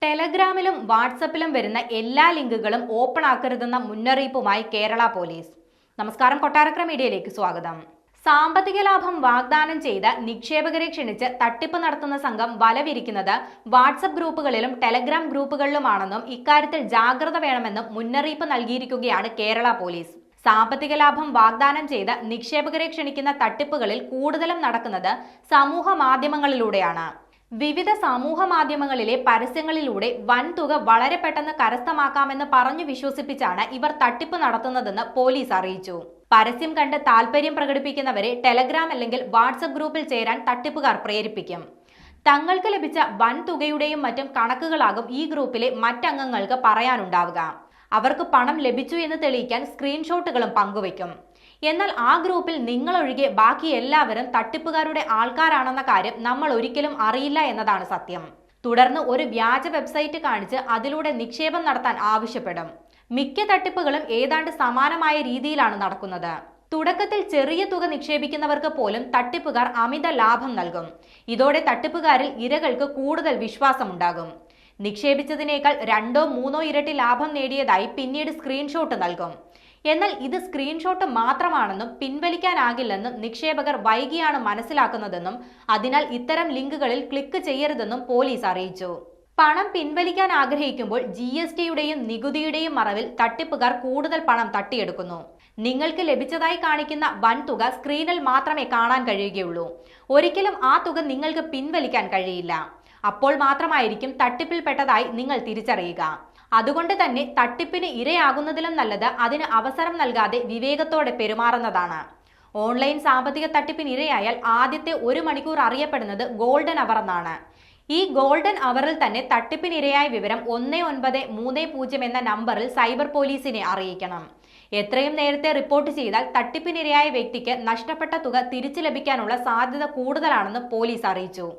ടെലഗ്രാമിലും വാട്സപ്പിലും വരുന്ന എല്ലാ ലിങ്കുകളും ഓപ്പൺ ആക്കരുതെന്ന മുന്നറിയിപ്പുമായി കേരള പോലീസ്. നമസ്കാരം, കൊട്ടാരക്കര മീഡിയയിലേക്ക് സ്വാഗതം. സാമ്പത്തിക ലാഭം വാഗ്ദാനം ചെയ്ത് നിക്ഷേപകരെ ക്ഷണിച്ച് തട്ടിപ്പ് നടത്തുന്ന സംഘം വലവിരിക്കുന്നത് വാട്സപ്പ് ഗ്രൂപ്പുകളിലും ടെലഗ്രാം ഗ്രൂപ്പുകളിലുമാണെന്നും ഇക്കാര്യത്തിൽ ജാഗ്രത വേണമെന്നും മുന്നറിയിപ്പ് നൽകിയിരിക്കുകയാണ് കേരള പോലീസ്. സാമ്പത്തിക ലാഭം വാഗ്ദാനം ചെയ്ത് നിക്ഷേപകരെ ക്ഷണിക്കുന്ന തട്ടിപ്പുകളിൽ കൂടുതലും നടക്കുന്നത് സമൂഹ മാധ്യമങ്ങളിലൂടെയാണ്. വിവിധ സമൂഹ മാധ്യമങ്ങളിലെ പരസ്യങ്ങളിലൂടെ വൻതുക വളരെ പെട്ടെന്ന് കരസ്ഥമാക്കാമെന്ന് പറഞ്ഞു വിശ്വസിപ്പിച്ചാണ് ഇവർ തട്ടിപ്പ് നടത്തുന്നതെന്ന് പോലീസ് അറിയിച്ചു. പരസ്യം കണ്ട് താൽപര്യം പ്രകടിപ്പിക്കുന്നവരെ ടെലഗ്രാം അല്ലെങ്കിൽ വാട്സപ്പ് ഗ്രൂപ്പിൽ ചേരാൻ തട്ടിപ്പുകാർ പ്രേരിപ്പിക്കും. തങ്ങൾക്ക് ലഭിച്ച വൻതുകയുടെയും മറ്റും കണക്കുകളാകും ഈ ഗ്രൂപ്പിലെ മറ്റംഗങ്ങൾക്ക് പറയാനുണ്ടാവുക. അവർക്ക് പണം ലഭിച്ചു എന്ന് തെളിയിക്കാൻ സ്ക്രീൻഷോട്ടുകളും പങ്കുവയ്ക്കും. എന്നാൽ ആ ഗ്രൂപ്പിൽ നിങ്ങളൊഴികെ ബാക്കി എല്ലാവരും തട്ടിപ്പുകാരുടെ ആൾക്കാരാണെന്ന കാര്യം നമ്മൾ ഒരിക്കലും അറിയില്ല എന്നതാണ് സത്യം. തുടർന്ന് ഒരു വ്യാജ വെബ്സൈറ്റ് കാണിച്ച് അതിലൂടെ നിക്ഷേപം നടത്താൻ ആവശ്യപ്പെടും. മിക്ക തട്ടിപ്പുകളും ഏതാണ്ട് സമാനമായ രീതിയിലാണ് നടക്കുന്നത്. തുടക്കത്തിൽ ചെറിയ തുക നിക്ഷേപിക്കുന്നവർക്ക് പോലും തട്ടിപ്പുകാർ അമിത ലാഭം നൽകും. ഇതോടെ തട്ടിപ്പുകാരിൽ ഇരകൾക്ക് കൂടുതൽ വിശ്വാസമുണ്ടാകും. നിക്ഷേപിച്ചതിനേക്കാൾ 2-3 ഇരട്ടി ലാഭം നേടിയതായി പിന്നീട് സ്ക്രീൻഷോട്ട് നൽകും. എന്നാൽ ഇത് സ്ക്രീൻഷോട്ട് മാത്രമാണെന്നും പിൻവലിക്കാനാകില്ലെന്നും നിക്ഷേപകർ വൈകിയാണ് മനസ്സിലാക്കുന്നതെന്നും അതിനാൽ ഇത്തരം ലിങ്കുകളിൽ ക്ലിക്ക് ചെയ്യരുതെന്നും പോലീസ് അറിയിച്ചു. പണം പിൻവലിക്കാൻ ആഗ്രഹിക്കുമ്പോൾ GSTയുടെയും നികുതിയുടെയും മറവിൽ തട്ടിപ്പുകാർ കൂടുതൽ പണം തട്ടിയെടുക്കുന്നു. നിങ്ങൾക്ക് ലഭിച്ചതായി കാണിക്കുന്ന വൻതുക സ്ക്രീനിൽ മാത്രമേ കാണാൻ കഴിയുകയുള്ളൂ. ഒരിക്കലും ആ തുക നിങ്ങൾക്ക് പിൻവലിക്കാൻ കഴിയില്ല. അപ്പോൾ മാത്രമായിരിക്കും തട്ടിപ്പിൽപ്പെട്ടതായി നിങ്ങൾ തിരിച്ചറിയുക. അതുകൊണ്ട് തന്നെ തട്ടിപ്പിന് ഇരയാകുന്നതിലും നല്ലത് അതിന് അവസരം നൽകാതെ വിവേകത്തോടെ പെരുമാറുന്നതാണ്. ഓൺലൈൻ സാമ്പത്തിക തട്ടിപ്പിന് ഇരയായാൽ ആദ്യത്തെ 1 മണിക്കൂർ അറിയപ്പെടുന്നത് ഗോൾഡൻ അവർ എന്നാണ്. ഈ ഗോൾഡൻ അവറിൽ തന്നെ തട്ടിപ്പിനിരയായ വിവരം 1930 എന്ന നമ്പറിൽ സൈബർ പോലീസിനെ അറിയിക്കണം. എത്രയും നേരത്തെ റിപ്പോർട്ട് ചെയ്താൽ തട്ടിപ്പിനിരയായ വ്യക്തിക്ക് നഷ്ടപ്പെട്ട തുക തിരിച്ചു ലഭിക്കാനുള്ള സാധ്യത കൂടുതലാണെന്ന് പോലീസ് അറിയിച്ചു.